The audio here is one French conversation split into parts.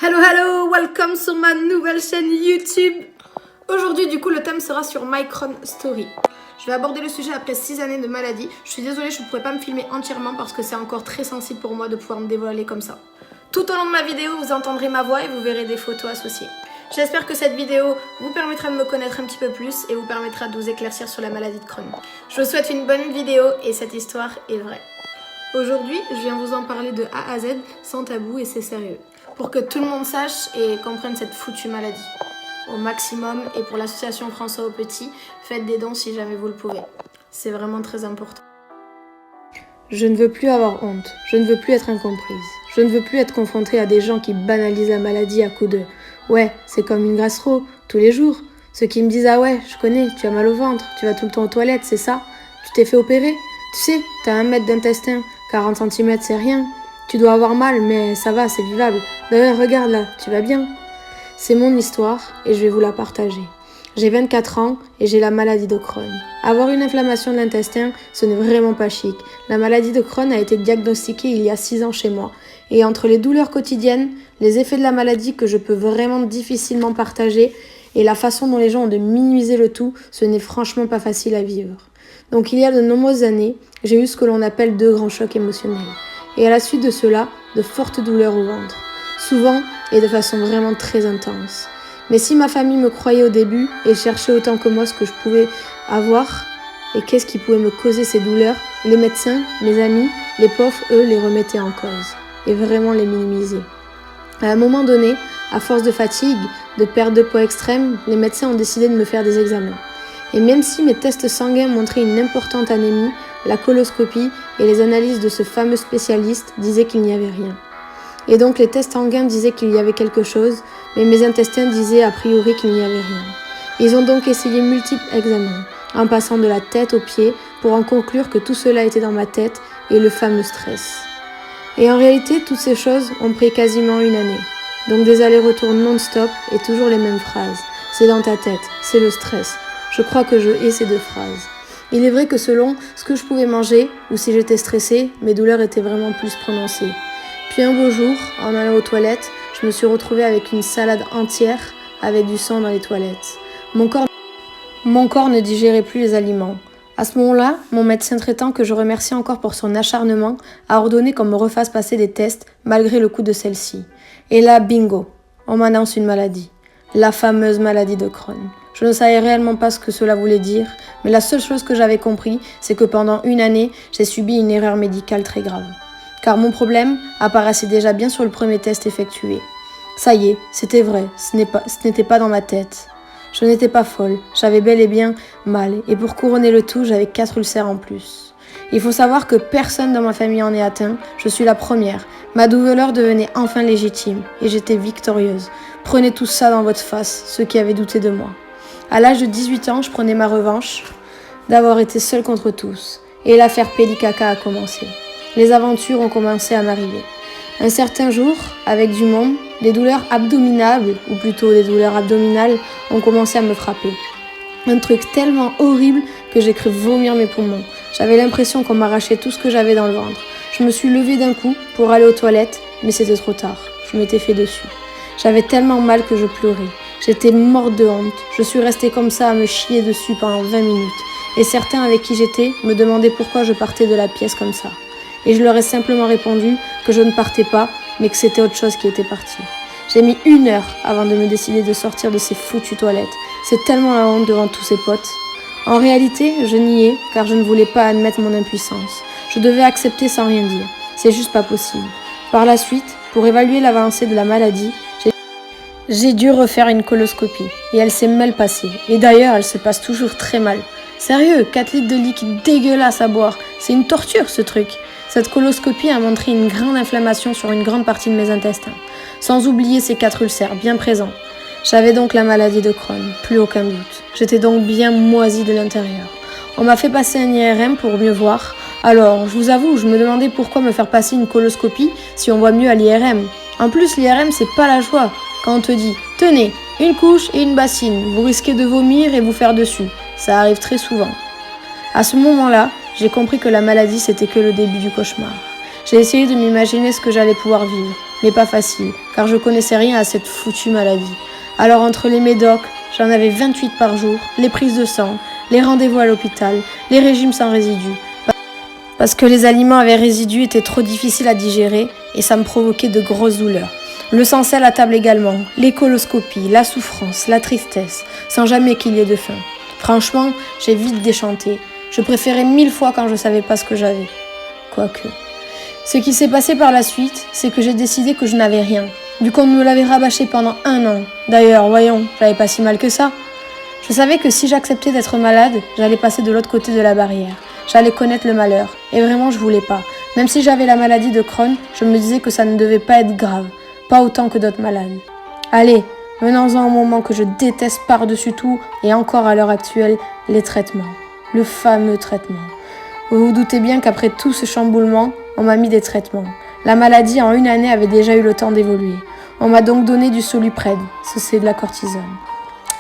Hello hello, welcome sur ma nouvelle chaîne YouTube. Aujourd'hui du coup le thème sera sur My Crohn Story. Je vais aborder le sujet après 6 années de maladie. Je suis désolée, je ne pourrais pas me filmer entièrement parce que c'est encore très sensible pour moi de pouvoir me dévoiler comme ça. Tout au long de ma vidéo, vous entendrez ma voix et vous verrez des photos associées. J'espère que cette vidéo vous permettra de me connaître un petit peu plus et vous permettra de vous éclaircir sur la maladie de Crohn. Je vous souhaite une bonne vidéo et cette histoire est vraie. Aujourd'hui, je viens vous en parler de A à Z, sans tabou et c'est sérieux. Pour que tout le monde sache et comprenne cette foutue maladie. Au maximum, et pour l'association François aux Petits, faites des dons si jamais vous le pouvez. C'est vraiment très important. Je ne veux plus avoir honte, je ne veux plus être incomprise. Je ne veux plus être confrontée à des gens qui banalisent la maladie à coups de « ouais, c'est comme une gastro, tous les jours ». Ceux qui me disent « ah ouais, je connais, tu as mal au ventre, tu vas tout le temps aux toilettes, c'est ça? Tu t'es fait opérer? Tu sais, t'as 1 mètre d'intestin, 40 cm c'est rien. Tu dois avoir mal, mais ça va, c'est vivable. D'ailleurs, regarde là, tu vas bien ?» C'est mon histoire et je vais vous la partager. J'ai 24 ans et j'ai la maladie de Crohn. Avoir une inflammation de l'intestin, ce n'est vraiment pas chic. La maladie de Crohn a été diagnostiquée il y a 6 ans chez moi. Et entre les douleurs quotidiennes, les effets de la maladie que je peux vraiment difficilement partager et la façon dont les gens ont de minimiser le tout, ce n'est franchement pas facile à vivre. Donc il y a de nombreuses années, j'ai eu ce que l'on appelle 2 grands chocs émotionnels. Et à la suite de cela, de fortes douleurs au ventre. Souvent et de façon vraiment très intense. Mais si ma famille me croyait au début et cherchait autant que moi ce que je pouvais avoir et qu'est-ce qui pouvait me causer ces douleurs, les médecins, mes amis, les pauvres, eux, les remettaient en cause et vraiment les minimisaient. À un moment donné, à force de fatigue, de perte de poids extrême, les médecins ont décidé de me faire des examens. Et même si mes tests sanguins montraient une importante anémie, la coloscopie et les analyses de ce fameux spécialiste disaient qu'il n'y avait rien. Et donc les tests sanguins disaient qu'il y avait quelque chose, mais mes intestins disaient a priori qu'il n'y avait rien. Ils ont donc essayé multiples examens, en passant de la tête aux pieds, pour en conclure que tout cela était dans ma tête et le fameux stress. Et en réalité, toutes ces choses ont pris quasiment 1 année. Donc des allers-retours non-stop et toujours les mêmes phrases. C'est dans ta tête, c'est le stress. Je crois que je hais ces 2 phrases. Il est vrai que selon ce que je pouvais manger, ou si j'étais stressée, mes douleurs étaient vraiment plus prononcées. Puis un beau jour, en allant aux toilettes, je me suis retrouvée avec une salade entière avec du sang dans les toilettes. Mon corps ne digérait plus les aliments. À ce moment-là, mon médecin traitant, que je remercie encore pour son acharnement, a ordonné qu'on me refasse passer des tests malgré le coût de celle-ci. Et là, bingo, on m'annonce une maladie. La fameuse maladie de Crohn. Je ne savais réellement pas ce que cela voulait dire, mais la seule chose que j'avais compris, c'est que pendant 1 année, j'ai subi une erreur médicale très grave. Car mon problème apparaissait déjà bien sur le premier test effectué. Ça y est, c'était vrai, ce n'était pas dans ma tête. Je n'étais pas folle, j'avais bel et bien mal, et pour couronner le tout, j'avais 4 ulcères en plus. Il faut savoir que personne dans ma famille en est atteint, je suis la première. Ma douleur devenait enfin légitime, et j'étais victorieuse. Prenez tout ça dans votre face, ceux qui avaient douté de moi. À l'âge de 18 ans, je prenais ma revanche d'avoir été seule contre tous, et l'affaire Pédicaca a commencé. Les aventures ont commencé à m'arriver. Un certain jour, avec du monde, des douleurs abdominales, ou plutôt des douleurs abdominales, ont commencé à me frapper. Un truc tellement horrible que j'ai cru vomir mes poumons. J'avais l'impression qu'on m'arrachait tout ce que j'avais dans le ventre. Je me suis levée d'un coup pour aller aux toilettes, mais c'était trop tard. Je m'étais fait dessus. J'avais tellement mal que je pleurais. J'étais morte de honte. Je suis restée comme ça à me chier dessus pendant 20 minutes. Et certains avec qui j'étais me demandaient pourquoi je partais de la pièce comme ça. Et je leur ai simplement répondu que je ne partais pas, mais que c'était autre chose qui était parti. J'ai mis 1 heure avant de me décider de sortir de ces foutues toilettes. C'est tellement la honte devant tous ces potes. En réalité, je niais, car je ne voulais pas admettre mon impuissance. Je devais accepter sans rien dire. C'est juste pas possible. Par la suite, pour évaluer l'avancée de la maladie, j'ai dû refaire une coloscopie. Et elle s'est mal passée. Et d'ailleurs, elle se passe toujours très mal. Sérieux, 4 litres de liquide dégueulasse à boire. C'est une torture, ce truc. Cette coloscopie a montré une grande inflammation sur une grande partie de mes intestins, sans oublier ces 4 ulcères bien présents. J'avais donc la maladie de Crohn, plus aucun doute. J'étais donc bien moisie de l'intérieur. On m'a fait passer un IRM pour mieux voir. Alors, je vous avoue, je me demandais pourquoi me faire passer une coloscopie si on voit mieux à l'IRM. En plus, l'IRM, c'est pas la joie. Quand on te dit « Tenez, une couche et une bassine, vous risquez de vomir et vous faire dessus ». Ça arrive très souvent. À ce moment-là, j'ai compris que la maladie, c'était que le début du cauchemar. J'ai essayé de m'imaginer ce que j'allais pouvoir vivre. mais pas facile, car je connaissais rien à cette foutue maladie. Alors entre les médocs, j'en avais 28 par jour, les prises de sang, les rendez-vous à l'hôpital, les régimes sans résidus. Parce que les aliments avec résidus étaient trop difficiles à digérer et ça me provoquait de grosses douleurs. Le sang sel à table également, les coloscopies, la souffrance, la tristesse, sans jamais qu'il y ait de fin. Franchement, j'ai vite déchanté. Je préférais 1000 fois quand je savais pas ce que j'avais. Quoique. Ce qui s'est passé par la suite, c'est que j'ai décidé que je n'avais rien. Du coup, on me l'avait rabâché pendant 1 an. D'ailleurs, voyons, j'avais pas si mal que ça. Je savais que si j'acceptais d'être malade, j'allais passer de l'autre côté de la barrière. J'allais connaître le malheur. Et vraiment, je voulais pas. Même si j'avais la maladie de Crohn, je me disais que ça ne devait pas être grave. Pas autant que d'autres malades. Allez, venons-en au moment que je déteste par-dessus tout, et encore à l'heure actuelle, les traitements. Le fameux traitement. Vous vous doutez bien qu'après tout ce chamboulement, on m'a mis des traitements. La maladie, en 1 année, avait déjà eu le temps d'évoluer. On m'a donc donné du Soluprède, c'est de la cortisone,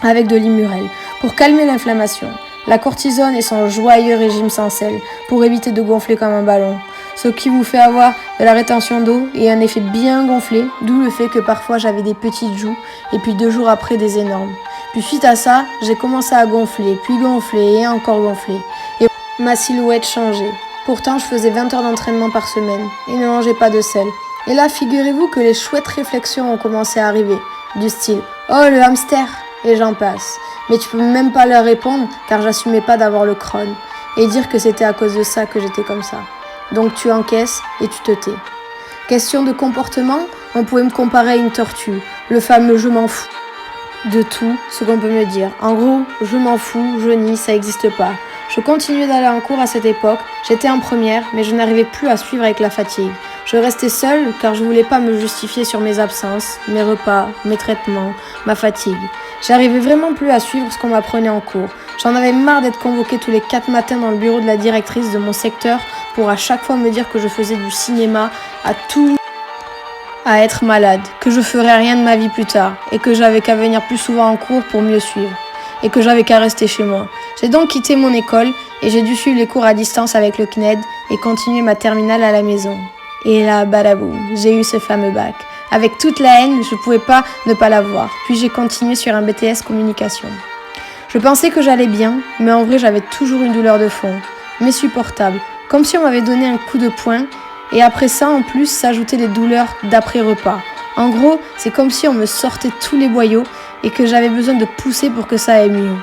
avec de l'Immurel, pour calmer l'inflammation. La cortisone est son joyeux régime sans sel, pour éviter de gonfler comme un ballon. Ce qui vous fait avoir de la rétention d'eau et un effet bien gonflé, d'où le fait que parfois j'avais des petites joues, et puis 2 jours après des énormes. Puis suite à ça, j'ai commencé à gonfler, puis gonfler et encore gonfler. Et ma silhouette changeait. Pourtant, je faisais 20 heures d'entraînement par semaine et ne mangeais pas de sel. Et là, figurez-vous que les chouettes réflexions ont commencé à arriver, du style « Oh, le hamster !» et j'en passe. Mais tu peux même pas leur répondre car j'assumais pas d'avoir le Crohn et dire que c'était à cause de ça que j'étais comme ça. Donc tu encaisses et tu te tais. Question de comportement, on pouvait me comparer à une tortue, le fameux « je m'en fous » de tout ce qu'on peut me dire. En gros, je m'en fous, je nie, ça n'existe pas. Je continuais d'aller en cours à cette époque, j'étais en première, mais je n'arrivais plus à suivre avec la fatigue. Je restais seule car je voulais pas me justifier sur mes absences, mes repas, mes traitements, ma fatigue. J'arrivais vraiment plus à suivre ce qu'on m'apprenait en cours. J'en avais marre d'être convoquée tous les 4 matins dans le bureau de la directrice de mon secteur pour à chaque fois me dire que je faisais du cinéma, à être malade, que je ferais rien de ma vie plus tard et que j'avais qu'à venir plus souvent en cours pour mieux suivre. Et que j'avais qu'à rester chez moi. J'ai donc quitté mon école et j'ai dû suivre les cours à distance avec le CNED et continuer ma terminale à la maison. Et là, badaboum, j'ai eu ce fameux bac. Avec toute la haine, je pouvais pas ne pas l'avoir. Puis j'ai continué sur un BTS communication. Je pensais que j'allais bien, mais en vrai j'avais toujours une douleur de fond, mais supportable, comme si on m'avait donné un coup de poing, et après ça en plus s'ajoutaient les douleurs d'après-repas. En gros, c'est comme si on me sortait tous les boyaux et que j'avais besoin de pousser pour que ça aille mieux.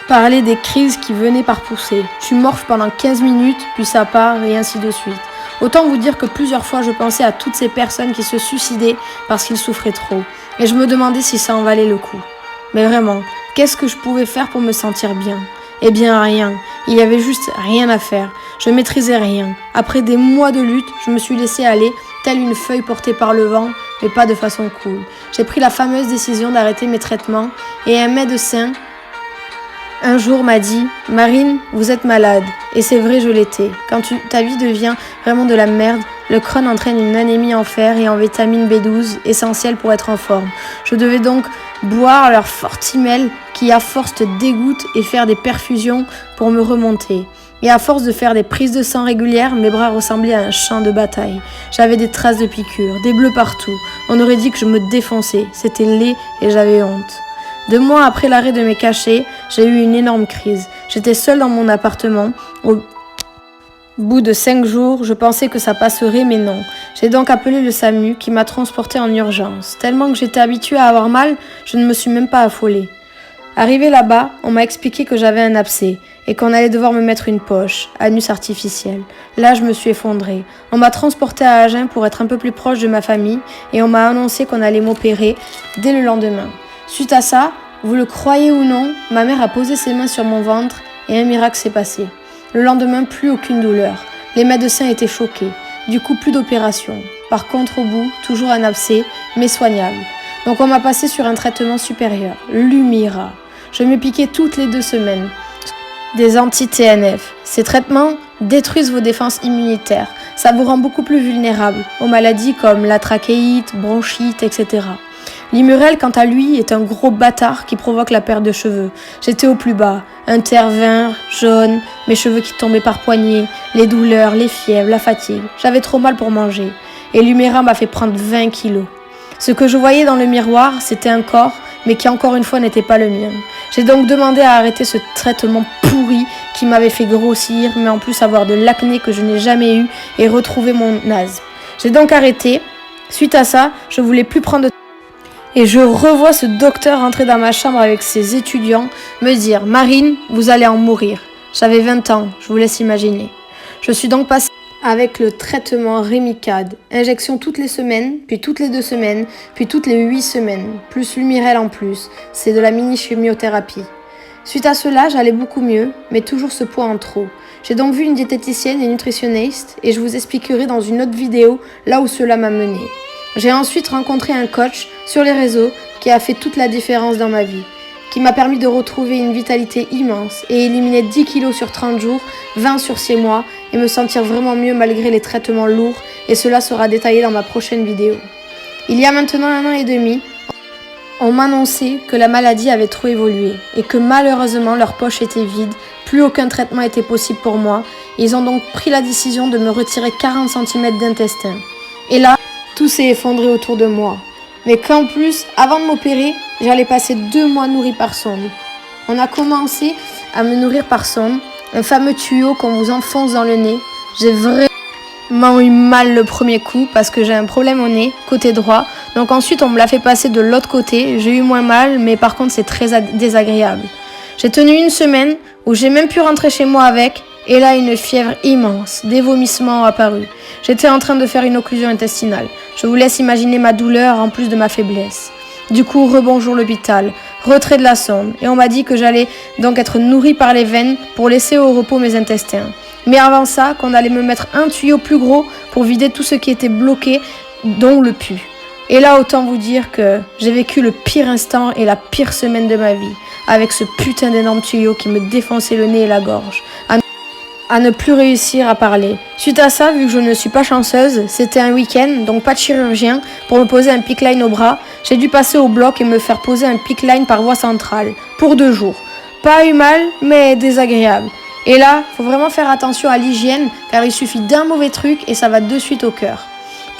Parler des crises qui venaient par pousser. Tu morfles pendant 15 minutes, puis ça part, et ainsi de suite. Autant vous dire que plusieurs fois je pensais à toutes ces personnes qui se suicidaient parce qu'ils souffraient trop. Et je me demandais si ça en valait le coup. Mais vraiment, qu'est-ce que je pouvais faire pour me sentir bien ? Eh bien rien, il y avait juste rien à faire. Je maîtrisais rien. Après des mois de lutte, je me suis laissée aller, telle une feuille portée par le vent, mais pas de façon cool. J'ai pris la fameuse décision d'arrêter mes traitements et un médecin un jour m'a dit « Marine, vous êtes malade. » Et c'est vrai, je l'étais. Quand ta vie devient vraiment de la merde, le Crohn entraîne une anémie en fer et en vitamine B12, essentielle pour être en forme. Je devais donc boire leur Fortimel qui à force te dégoûte et faire des perfusions pour me remonter. Et à force de faire des prises de sang régulières, mes bras ressemblaient à un champ de bataille. J'avais des traces de piqûres, des bleus partout. On aurait dit que je me défonçais. C'était laid et j'avais honte. 2 mois après l'arrêt de mes cachets, j'ai eu une énorme crise. J'étais seule dans mon appartement. Au bout de 5 jours, je pensais que ça passerait, mais non. J'ai donc appelé le SAMU qui m'a transportée en urgence. Tellement que j'étais habituée à avoir mal, je ne me suis même pas affolée. Arrivée là-bas, on m'a expliqué que j'avais un abcès et qu'on allait devoir me mettre une poche, anus artificiel. Là, je me suis effondrée. On m'a transportée à Agen pour être un peu plus proche de ma famille et on m'a annoncé qu'on allait m'opérer dès le lendemain. Suite à ça, vous le croyez ou non, ma mère a posé ses mains sur mon ventre et un miracle s'est passé. Le lendemain, plus aucune douleur. Les médecins étaient choqués. Du coup, plus d'opération. Par contre, au bout, toujours un abcès, mais soignable. Donc on m'a passé sur un traitement supérieur, l'Humira. Je me piquais toutes les 2 semaines. Des anti-TNF. Ces traitements détruisent vos défenses immunitaires. Ça vous rend beaucoup plus vulnérable aux maladies comme la trachéite, bronchite, etc. L'Immurel, quant à lui, est un gros bâtard qui provoque la perte de cheveux. J'étais au plus bas, un teint vert, jaune, mes cheveux qui tombaient par poignées, les douleurs, les fièvres, la fatigue. J'avais trop mal pour manger. et l'Humira m'a fait prendre 20 kilos. Ce que je voyais dans le miroir, c'était un corps, mais qui encore une fois n'était pas le mien. J'ai donc demandé à arrêter ce traitement pourri qui m'avait fait grossir, mais en plus avoir de l'acné que je n'ai jamais eu et retrouver mon asthme. J'ai donc arrêté. Suite à ça, je voulais plus prendre de... Et je revois ce docteur entrer dans ma chambre avec ses étudiants, me dire « Marine, vous allez en mourir ». J'avais 20 ans, je vous laisse imaginer. Je suis donc passée avec le traitement Remicade, injection toutes les semaines, puis toutes les 2 semaines, puis toutes les 8 semaines, plus Lumirel en plus, c'est de la mini-chimiothérapie. Suite à cela, j'allais beaucoup mieux, mais toujours ce poids en trop. J'ai donc vu une diététicienne et nutritionniste, et je vous expliquerai dans une autre vidéo là où cela m'a mené. J'ai ensuite rencontré un coach sur les réseaux qui a fait toute la différence dans ma vie, qui m'a permis de retrouver une vitalité immense et éliminer 10 kilos sur 30 jours, 20 sur 6 mois et me sentir vraiment mieux malgré les traitements lourds, et cela sera détaillé dans ma prochaine vidéo. Il y a maintenant 1 an et demi, on m'annonçait que la maladie avait trop évolué et que malheureusement leur poche était vide, plus aucun traitement était possible pour moi. Ils ont donc pris la décision de me retirer 40 cm d'intestin. Et là, tout s'est effondré autour de moi. Mais qu'en plus, avant de m'opérer, j'allais passer 2 mois nourrie par sonde. On a commencé à me nourrir par sonde, un fameux tuyau qu'on vous enfonce dans le nez. J'ai vraiment eu mal le premier coup parce que j'ai un problème au nez, côté droit. Donc ensuite, on me l'a fait passer de l'autre côté. J'ai eu moins mal, mais par contre, c'est très désagréable. J'ai tenu 1 semaine où j'ai même pu rentrer chez moi avec. Et là, une fièvre immense, des vomissements ont apparu. J'étais en train de faire une occlusion intestinale. Je vous laisse imaginer ma douleur en plus de ma faiblesse. Du coup, rebonjour l'hôpital, retrait de la sonde, et on m'a dit que j'allais donc être nourrie par les veines pour laisser au repos mes intestins. Mais avant ça, qu'on allait me mettre un tuyau plus gros pour vider tout ce qui était bloqué, dont le pus. Et là, autant vous dire que j'ai vécu le pire instant et la pire semaine de ma vie, avec ce putain d'énorme tuyau qui me défonçait le nez et la gorge. À ne plus réussir à parler. Suite à ça, vu que je ne suis pas chanceuse, c'était un week-end, donc pas de chirurgien, pour me poser un PICC line au bras, j'ai dû passer au bloc et me faire poser un PICC line par voie centrale, pour 2 jours. Pas eu mal, mais désagréable. Et là, faut vraiment faire attention à l'hygiène, car il suffit d'un mauvais truc et ça va de suite au cœur.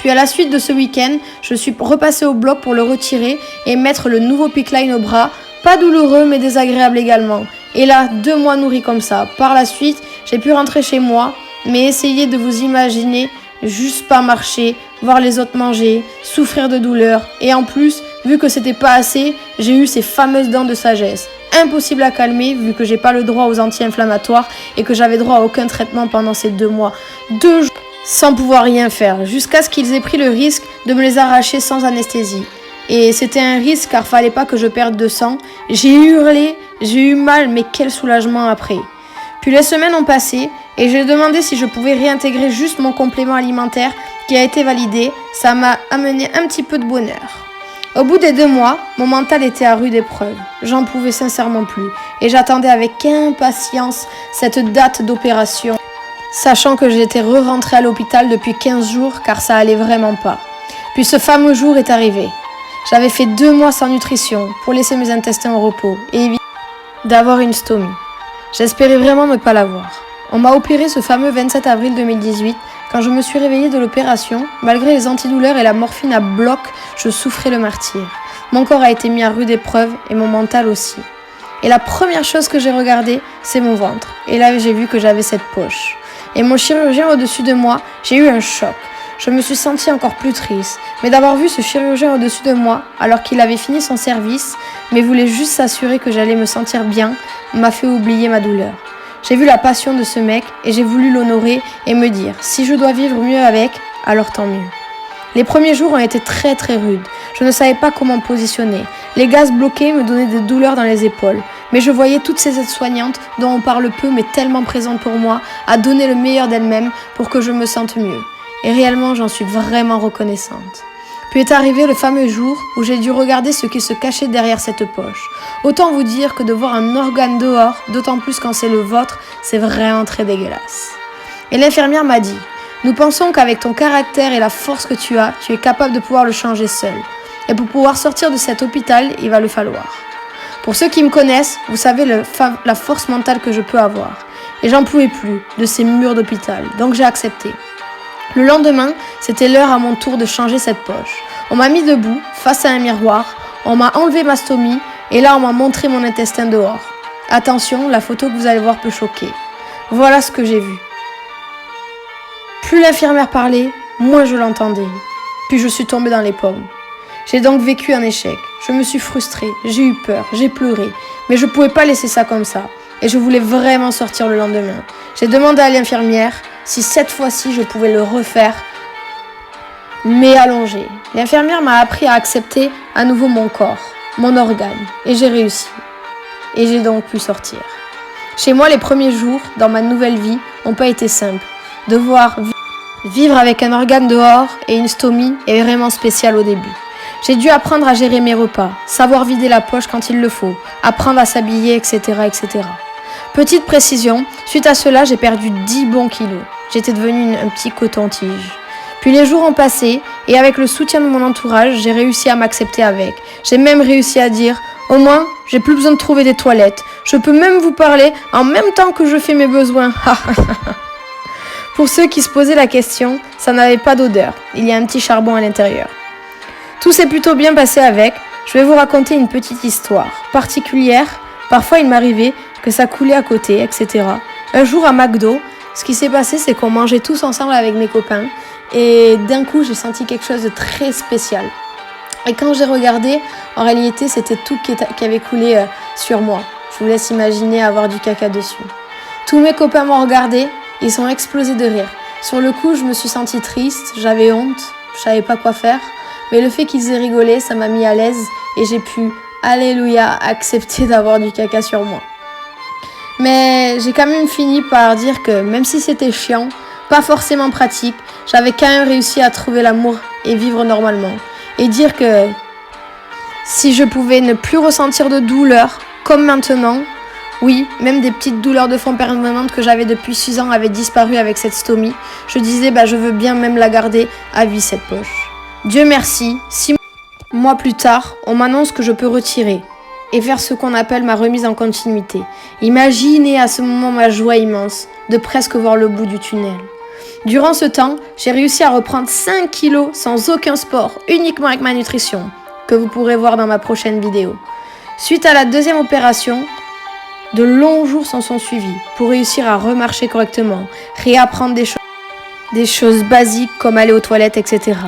Puis à la suite de ce week-end, je suis repassée au bloc pour le retirer et mettre le nouveau PICC line au bras, pas douloureux mais désagréable également. Et là, 2 mois nourris comme ça. Par la suite, j'ai pu rentrer chez moi, mais essayez de vous imaginer juste pas marcher, voir les autres manger, souffrir de douleur. Et en plus, vu que c'était pas assez, j'ai eu ces fameuses dents de sagesse. Impossible à calmer vu que j'ai pas le droit aux anti-inflammatoires et que j'avais droit à aucun traitement pendant ces 2 mois. 2 jours sans pouvoir rien faire, jusqu'à ce qu'ils aient pris le risque de me les arracher sans anesthésie. Et c'était un risque car fallait pas que je perde de sang. J'ai hurlé, j'ai eu mal, mais quel soulagement après. Puis les semaines ont passé et j'ai demandé si je pouvais réintégrer juste mon complément alimentaire qui a été validé. Ça m'a amené un petit peu de bonheur. Au bout des 2 mois, mon mental était à rude épreuve. J'en pouvais sincèrement plus et j'attendais avec impatience cette date d'opération, sachant que j'étais re-rentrée à l'hôpital depuis 15 jours car ça allait vraiment pas. Puis ce fameux jour est arrivé. J'avais fait 2 mois sans nutrition pour laisser mes intestins au repos et éviter d'avoir une stomie. J'espérais vraiment ne pas l'avoir. On m'a opéré ce fameux 27 avril 2018. Quand je me suis réveillée de l'opération, malgré les antidouleurs et la morphine à bloc, je souffrais le martyre. Mon corps a été mis à rude épreuve et mon mental aussi. Et la première chose que j'ai regardée, c'est mon ventre. Et là, j'ai vu que j'avais cette poche. Et mon chirurgien au-dessus de moi, j'ai eu un choc. Je me suis sentie encore plus triste, mais d'avoir vu ce chirurgien au-dessus de moi, alors qu'il avait fini son service, mais voulait juste s'assurer que j'allais me sentir bien, m'a fait oublier ma douleur. J'ai vu la passion de ce mec et j'ai voulu l'honorer et me dire, si je dois vivre mieux avec, alors tant mieux. Les premiers jours ont été très rudes. Je ne savais pas comment me positionner. Les gaz bloqués me donnaient des douleurs dans les épaules. Mais je voyais toutes ces aides-soignantes, dont on parle peu mais tellement présentes pour moi, à donner le meilleur d'elles-mêmes pour que je me sente mieux. Et réellement, j'en suis vraiment reconnaissante. Puis est arrivé le fameux jour où j'ai dû regarder ce qui se cachait derrière cette poche. Autant vous dire que de voir un organe dehors, d'autant plus quand c'est le vôtre, c'est vraiment très dégueulasse. Et l'infirmière m'a dit, nous pensons qu'avec ton caractère et la force que tu es capable de pouvoir le changer seul. Et pour pouvoir sortir de cet hôpital, il va le falloir. Pour ceux qui me connaissent, vous savez la force mentale que je peux avoir. Et j'en pouvais plus de ces murs d'hôpital, donc j'ai accepté. Le lendemain, c'était l'heure à mon tour de changer cette poche. On m'a mis debout, face à un miroir, on m'a enlevé ma stomie et là on m'a montré mon intestin dehors. Attention, la photo que vous allez voir peut choquer. Voilà ce que j'ai vu. Plus l'infirmière parlait, moins je l'entendais. Puis je suis tombée dans les pommes. J'ai donc vécu un échec. Je me suis frustrée, j'ai eu peur, j'ai pleuré. Mais je ne pouvais pas laisser ça comme ça. Et je voulais vraiment sortir le lendemain. J'ai demandé à l'infirmière si cette fois-ci je pouvais le refaire, mais allongé. L'infirmière m'a appris à accepter à nouveau mon corps, mon organe. Et j'ai réussi. Et j'ai donc pu sortir. Chez moi, les premiers jours, dans ma nouvelle vie, n'ont pas été simples. Devoir vivre avec un organe dehors et une stomie est vraiment spécial au début. J'ai dû apprendre à gérer mes repas, savoir vider la poche quand il le faut, apprendre à s'habiller, etc., etc. Petite précision, suite à cela, j'ai perdu 10 bons kilos. J'étais devenue un petit coton-tige. Puis les jours ont passé et avec le soutien de mon entourage, j'ai réussi à m'accepter avec. J'ai même réussi à dire « Au moins, j'ai plus besoin de trouver des toilettes. Je peux même vous parler en même temps que je fais mes besoins. » Pour ceux qui se posaient la question, ça n'avait pas d'odeur. Il y a un petit charbon à l'intérieur. Tout s'est plutôt bien passé avec. Je vais vous raconter une petite histoire particulière. Parfois, il m'arrivait que ça coulait à côté, etc. Un jour à McDo, ce qui s'est passé, c'est qu'on mangeait tous ensemble avec mes copains. Et d'un coup, j'ai senti quelque chose de très spécial. Et quand j'ai regardé, en réalité, c'était tout qui avait coulé sur moi. Je vous laisse imaginer avoir du caca dessus. Tous mes copains m'ont regardé, ils sont explosés de rire. Sur le coup, je me suis sentie triste, j'avais honte, je savais pas quoi faire. Mais le fait qu'ils aient rigolé, ça m'a mis à l'aise et j'ai pu, alléluia, accepter d'avoir du caca sur moi. Mais j'ai quand même fini par dire que même si c'était chiant, pas forcément pratique, j'avais quand même réussi à trouver l'amour et vivre normalement. Et dire que si je pouvais ne plus ressentir de douleur, comme maintenant, oui, même des petites douleurs de fond permanentes que j'avais depuis 6 ans avaient disparu avec cette stomie, je disais je veux bien même la garder à vie cette poche. Dieu merci, 6 mois plus tard, on m'annonce que je peux retirer et faire ce qu'on appelle ma remise en continuité. Imaginez à ce moment ma joie immense de presque voir le bout du tunnel. Durant ce temps, j'ai réussi à reprendre 5 kilos sans aucun sport, uniquement avec ma nutrition, que vous pourrez voir dans ma prochaine vidéo. Suite à la deuxième opération, de longs jours s'en sont suivis pour réussir à remarcher correctement, réapprendre des choses basiques comme aller aux toilettes, etc.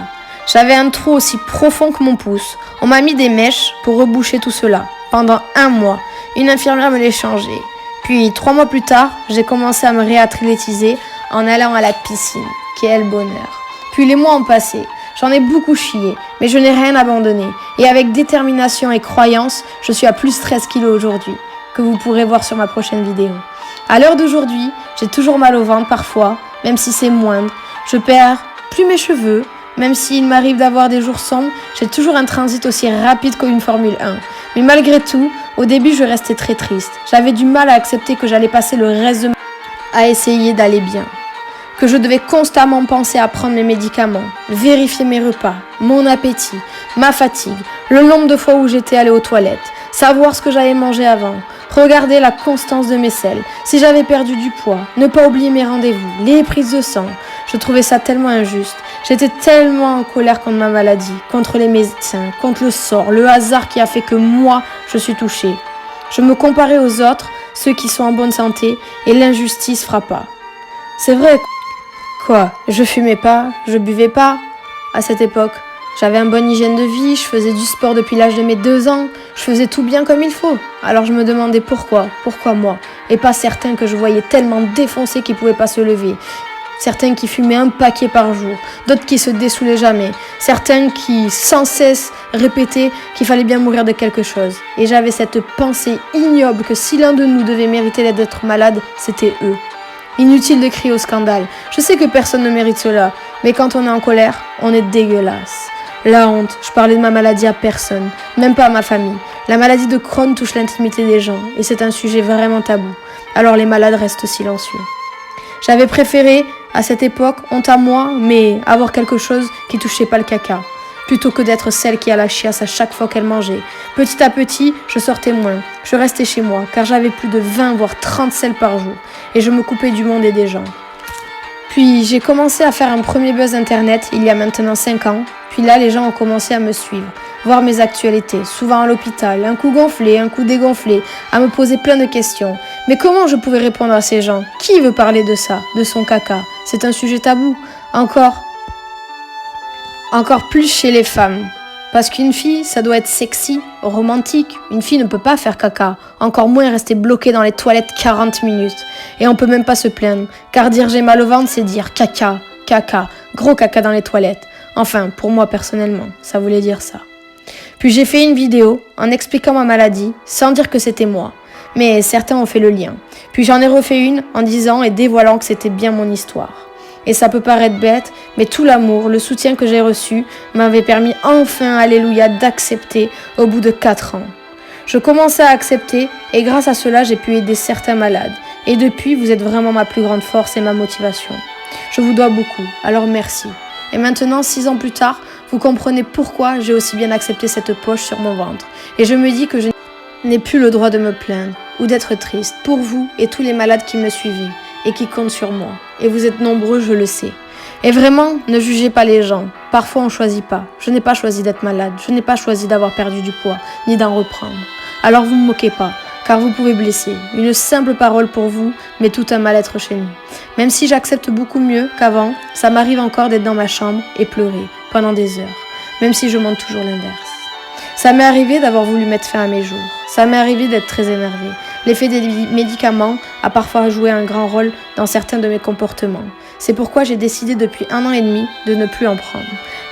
J'avais un trou aussi profond que mon pouce. On m'a mis des mèches pour reboucher tout cela. Pendant 1 mois, une infirmière me l'a changé. Puis 3 mois plus tard, j'ai commencé à me réathlétiser en allant à la piscine. Quel bonheur. Puis les mois ont passé. J'en ai beaucoup chié, mais je n'ai rien abandonné. Et avec détermination et croyance, je suis à plus 13 kilos aujourd'hui, que vous pourrez voir sur ma prochaine vidéo. À l'heure d'aujourd'hui, j'ai toujours mal au ventre parfois, même si c'est moindre. Je perds plus mes cheveux. Même s'il m'arrive d'avoir des jours sombres, j'ai toujours un transit aussi rapide qu'une Formule 1. Mais malgré tout, au début, je restais très triste. J'avais du mal à accepter que j'allais passer le reste de ma vie à essayer d'aller bien. Que je devais constamment penser à prendre mes médicaments, vérifier mes repas, mon appétit, ma fatigue, le nombre de fois où j'étais allée aux toilettes, savoir ce que j'avais mangé avant, regarder la constance de mes selles, si j'avais perdu du poids, ne pas oublier mes rendez-vous, les prises de sang. Je trouvais ça tellement injuste. J'étais tellement en colère contre ma maladie, contre les médecins, contre le sort, le hasard qui a fait que moi, je suis touchée. Je me comparais aux autres, ceux qui sont en bonne santé, et l'injustice frappa. C'est vrai, quoi, je fumais pas, je buvais pas. À cette époque, j'avais une bonne hygiène de vie, je faisais du sport depuis l'âge de mes 2 ans, je faisais tout bien comme il faut. Alors je me demandais pourquoi moi, et pas certains que je voyais tellement défoncés qu'ils pouvaient pas se lever. Certains qui fumaient un paquet par jour, d'autres qui se dessoulaient jamais, certains qui sans cesse répétaient qu'il fallait bien mourir de quelque chose. Et j'avais cette pensée ignoble que si l'un de nous devait mériter d'être malade, c'était eux. Inutile de crier au scandale, je sais que personne ne mérite cela, mais quand on est en colère, on est dégueulasse. La honte, je parlais de ma maladie à personne, même pas à ma famille. La maladie de Crohn touche l'intimité des gens, et c'est un sujet vraiment tabou. Alors les malades restent silencieux. J'avais préféré, à cette époque, honte à moi, mais avoir quelque chose qui touchait pas le caca, plutôt que d'être celle qui a la chiasse à chaque fois qu'elle mangeait. Petit à petit, je sortais moins, je restais chez moi, car j'avais plus de 20 voire 30 selles par jour, et je me coupais du monde et des gens. Puis j'ai commencé à faire un premier buzz internet il y a maintenant 5 ans. Puis là, les gens ont commencé à me suivre, voir mes actualités, souvent à l'hôpital, un coup gonflé, un coup dégonflé, à me poser plein de questions. Mais comment je pouvais répondre à ces gens? Qui veut parler de ça, de son caca? C'est un sujet tabou. Encore plus chez les femmes. Parce qu'une fille, ça doit être sexy, romantique. Une fille ne peut pas faire caca, encore moins rester bloquée dans les toilettes 40 minutes. Et on peut même pas se plaindre, car dire j'ai mal au ventre, c'est dire caca, caca, gros caca dans les toilettes. Enfin, pour moi personnellement, ça voulait dire ça. Puis j'ai fait une vidéo en expliquant ma maladie, sans dire que c'était moi. Mais certains ont fait le lien. Puis j'en ai refait une en disant et dévoilant que c'était bien mon histoire. Et ça peut paraître bête, mais tout l'amour, le soutien que j'ai reçu m'avait permis enfin, alléluia, d'accepter au bout de 4 ans. Je commençais à accepter et grâce à cela, j'ai pu aider certains malades. Et depuis, vous êtes vraiment ma plus grande force et ma motivation. Je vous dois beaucoup, alors merci. Et maintenant, 6 ans plus tard, vous comprenez pourquoi j'ai aussi bien accepté cette poche sur mon ventre. Et je me dis que je n'ai plus le droit de me plaindre ou d'être triste pour vous et tous les malades qui me suivaient et qui comptent sur moi. Et vous êtes nombreux, je le sais. Et vraiment, ne jugez pas les gens. Parfois, on choisit pas. Je n'ai pas choisi d'être malade. Je n'ai pas choisi d'avoir perdu du poids, ni d'en reprendre. Alors vous ne me moquez pas, car vous pouvez blesser. Une simple parole pour vous, mais tout un mal-être chez nous. Même si j'accepte beaucoup mieux qu'avant, ça m'arrive encore d'être dans ma chambre et pleurer pendant des heures, même si je montre toujours l'inverse. Ça m'est arrivé d'avoir voulu mettre fin à mes jours. Ça m'est arrivé d'être très énervée. L'effet des médicaments a parfois joué un grand rôle dans certains de mes comportements. C'est pourquoi j'ai décidé depuis 1 an et demi de ne plus en prendre.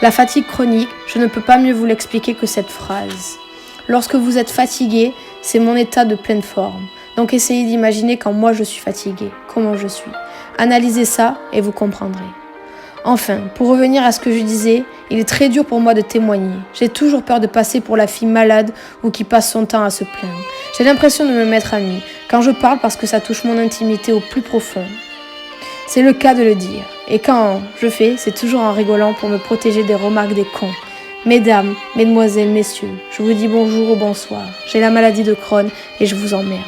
La fatigue chronique, je ne peux pas mieux vous l'expliquer que cette phrase. Lorsque vous êtes fatigué, c'est mon état de pleine forme. Donc essayez d'imaginer quand moi je suis fatiguée, comment je suis. Analysez ça et vous comprendrez. Enfin, pour revenir à ce que je disais, il est très dur pour moi de témoigner. J'ai toujours peur de passer pour la fille malade ou qui passe son temps à se plaindre. J'ai l'impression de me mettre à nu quand je parle parce que ça touche mon intimité au plus profond. C'est le cas de le dire. Et quand je fais, c'est toujours en rigolant pour me protéger des remarques des cons. Mesdames, mesdemoiselles, messieurs, je vous dis bonjour ou bonsoir. J'ai la maladie de Crohn et je vous emmerde.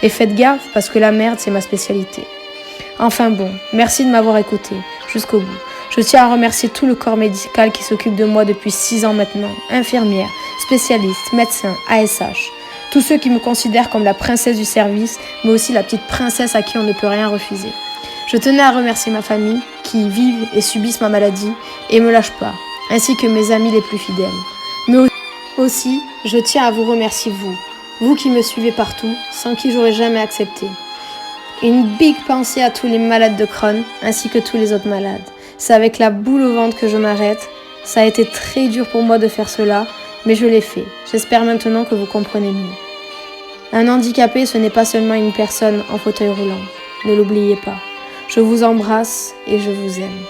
Et faites gaffe parce que la merde, c'est ma spécialité. Enfin bon, merci de m'avoir écouté jusqu'au bout. Je tiens à remercier tout le corps médical qui s'occupe de moi depuis 6 ans maintenant. Infirmières, spécialistes, médecins, ASH. Tous ceux qui me considèrent comme la princesse du service, mais aussi la petite princesse à qui on ne peut rien refuser. Je tenais à remercier ma famille qui vivent et subissent ma maladie et me lâchent pas, ainsi que mes amis les plus fidèles. Mais aussi, je tiens à vous remercier vous qui me suivez partout, sans qui j'aurais jamais accepté. Une big pensée à tous les malades de Crohn, ainsi que tous les autres malades. C'est avec la boule au ventre que je m'arrête. Ça a été très dur pour moi de faire cela, mais je l'ai fait. J'espère maintenant que vous comprenez mieux. Un handicapé, ce n'est pas seulement une personne en fauteuil roulant. Ne l'oubliez pas. Je vous embrasse et je vous aime.